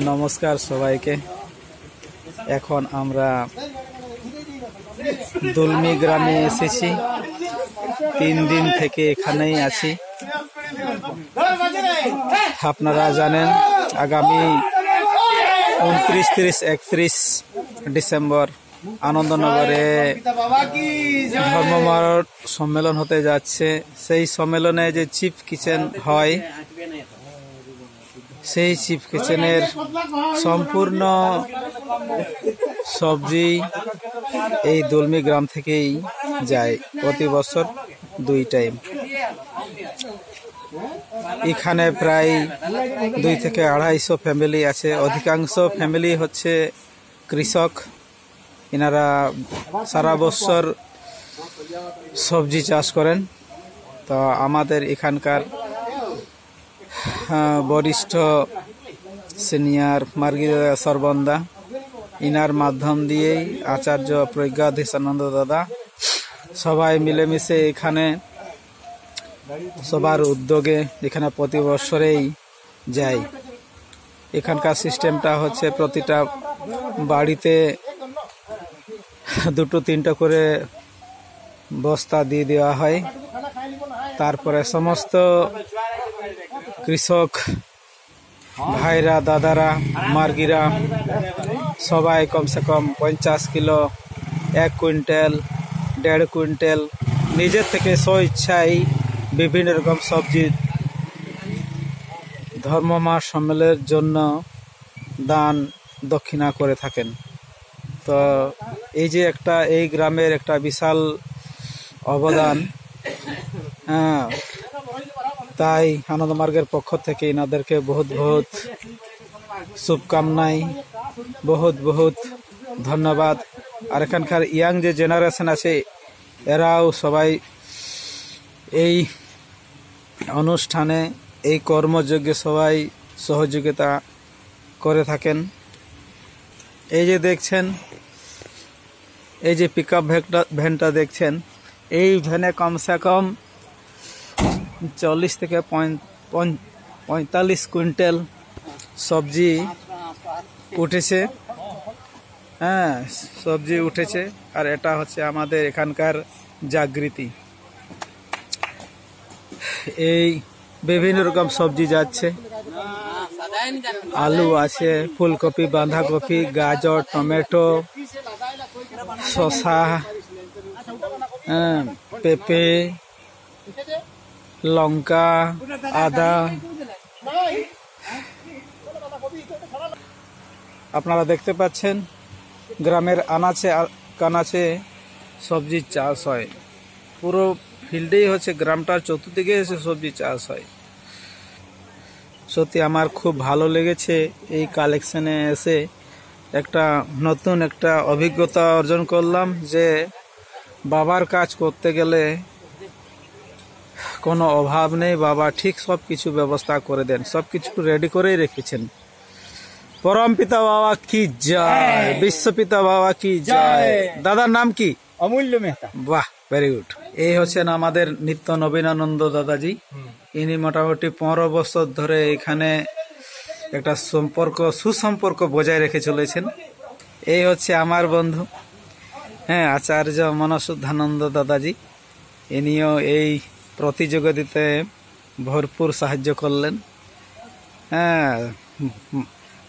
নমস্কার সবাইকে। এখন আমরা দুলমি গ্রামে এসেছি। 3 দিন থেকে এখানেই আছি। আপনারা জানেন আগামী 29, 30, 31 ডিসেম্বর আনন্দনগরে ধর্মময় সম্মেলন হতে যাচ্ছে। সেই সম্মেলনে যে চিফ কিচেন হয়, সেই চিফ কিচেনের সম্পূর্ণ সবজি এই দুলমি গ্রাম থেকেই যায় প্রতি বছর 2 টাইম। এখানে প্রায় 2 থেকে 250 ফ্যামিলি আছে। অধিকাংশ ফ্যামিলি হচ্ছে কৃষক। এনারা সারা বছর সবজি চাষ করেন। তো আমাদের এখানকার বরিষ্ঠ সিনিয়র মার্গী সর্বন্দা, ইনার মাধ্যম দিয়েই আচার্য প্রজ্ঞাধীশানন্দ দাদা সবাই মিলেমিশে এখানে সবার উদ্যোগে এখানে প্রতি বছরেই যায়। এখানকার সিস্টেমটা হচ্ছে প্রতিটা বাড়িতে 2-3টা করে বস্তা দিয়ে দেওয়া হয়। তারপরে সমস্ত কৃষক ভাইরা, দাদারা, মার্গিরা সবাই কমসে কম 50 কিলো, 1 কুইন্টাল, 1.5 কুইন্টাল নিজের থেকে স্বইচ্ছায় বিভিন্ন রকম সবজি ধর্মময় সম্মেলনের জন্য দান দক্ষিণা করে থাকেন। তো এই যে এই গ্রামের একটা বিশাল অবদান, তাই আনন্দমার্গের পক্ষ থেকে এনাদেরকে বহুত বহুত শুভকামনাই, বহুত বহুত ধন্যবাদ। আর এখানকার ইয়াং যে জেনারেশন আছে, এরাও সবাই এই অনুষ্ঠানে, এই কর্মযজ্ঞে সবাই সহযোগিতা করে থাকেন। এই যে দেখছেন, এই যে পিকআপ ভ্যানটা দেখছেন, এই ভ্যানে কমসে কম 40 থেকে 45 কুইন্টাল সবজি উঠেছে। সবজি উঠেছে। আর এটা হচ্ছে আমাদের এখানকার জাগৃতি। এই বিভিন্ন রকম সবজি যাচ্ছে। আলু আছে, ফুলকপি, বাঁধাকপি, গাজর, টমেটো, শসা, পেঁপে, লঙ্কা, আদা। আপনারা দেখতে পাচ্ছেন গ্রামের আনাচে কানাচে সবজি চাষ হয়। পুরো ফিল্ডেই হচ্ছে, গ্রামটার চতুর্দিকে এসে সবজি চাষ হয়। সত্যি আমার খুব ভালো লেগেছে এই কালেকশনে এসে। নতুন একটা অভিজ্ঞতা অর্জন করলাম যে বাবার কাজ করতে গেলে কোনো অভাব নেই। বাবা ঠিক সব কিছু ব্যবস্থা করে দেন, সব কিছু রেডি করেই রেখেছেন। পরম পিতা বাবা কি জয়, বিশ্বপিতা বাবা কি জয়। দাদার নাম কি? অমূল্য মেহতা। বাহ, ভেরি গুড। এই হচ্ছেন আমাদের নিত্য নবীনানন্দ দাদাজি। ইনি মোটামুটি 15 বছর ধরে এখানে একটা সুসম্পর্ক বজায় রেখে চলেছেন। এই হচ্ছে আমার বন্ধু, আচার্য মনশুদ্ধানন্দ দাদাজি। ইনিও এই প্রতিযোগিতাতে ভরপুর সাহায্য করলেন।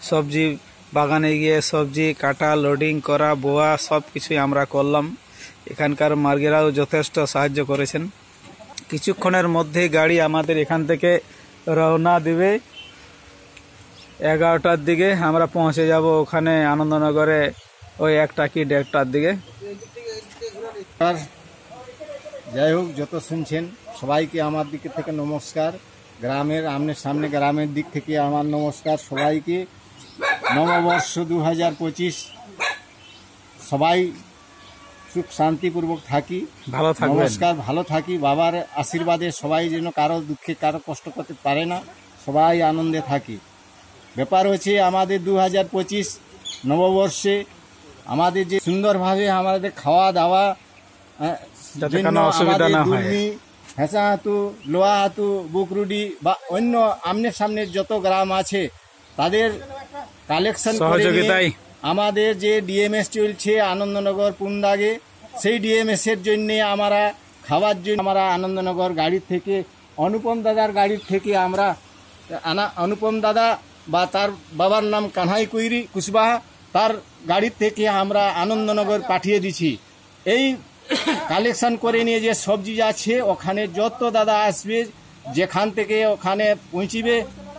সবজি বাগানে গিয়ে সবজি কাটা, লোডিং করা, বোয়া সব কিছুই আমরা করলাম। এখানকার মার্গেরাও যথেষ্ট সাহায্য করেছেন। কিছুক্ষণের মধ্যেই গাড়ি আমাদের এখান থেকে রওনা দিবে। 11টার দিকে আমরা পৌঁছে যাব ওখানে আনন্দনগরে, ওই 1টা কি 1:30টার দিকে। যাই হোক, যত শুনছেন সবাইকে আমার দিক থেকে নমস্কার। গ্রামের সামনে গ্রামের দিক থেকে আমার নমস্কার সবাইকে। নববর্ষ 2025 সবাই সুখ শান্তিপূর্বক থাকি, ভালো থাকবেন। নমস্কার, ভালো থাকি। বাবার আশীর্বাদে সবাই যেন কারো দুঃখে কারো কষ্ট করতে পারে না, সবাই আনন্দে থাকি। ব্যাপার হচ্ছে আমাদের 2025 নববর্ষে আমাদের যে সুন্দরভাবে আমাদের খাওয়া দাওয়া অসুবিধা না হয়, হেঁচাহাতু, লোহাহাতু, বুকরুডি বা অন্য আমনের সামনের যত গ্রাম আছে তাদের কালেকশন সহযোগিতায় আমাদের যে ডিএমএস চলছে আনন্দনগর পুন্দাগে, সেই ডিএমএস এর জন্য আমরা খাওয়ার জন্য আমরা আনন্দনগর গাড়ির থেকে অনুপম দাদার গাড়ির থেকে আমরা অনুপম দাদা বা তার বাবার নাম কানহাই কুশবাহা, তার গাড়ির থেকে আমরা আনন্দনগর পাঠিয়ে দিছি। এই কালেকশন করে নিয়ে যে সবজি আছে ওখানে যত দাদা আসবে যেখান থেকে ওখানে পৌঁছিবে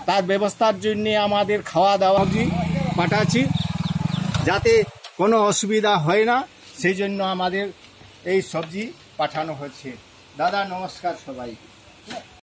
তার ব্যবস্থার জন্য আমাদের খাওয়া দাওয়া পাঠাচ্ছি, যাতে কোনো অসুবিধা হয় না, সেই জন্য আমাদের এই সবজি পাঠানো হচ্ছে। দাদা নমস্কার সবাই।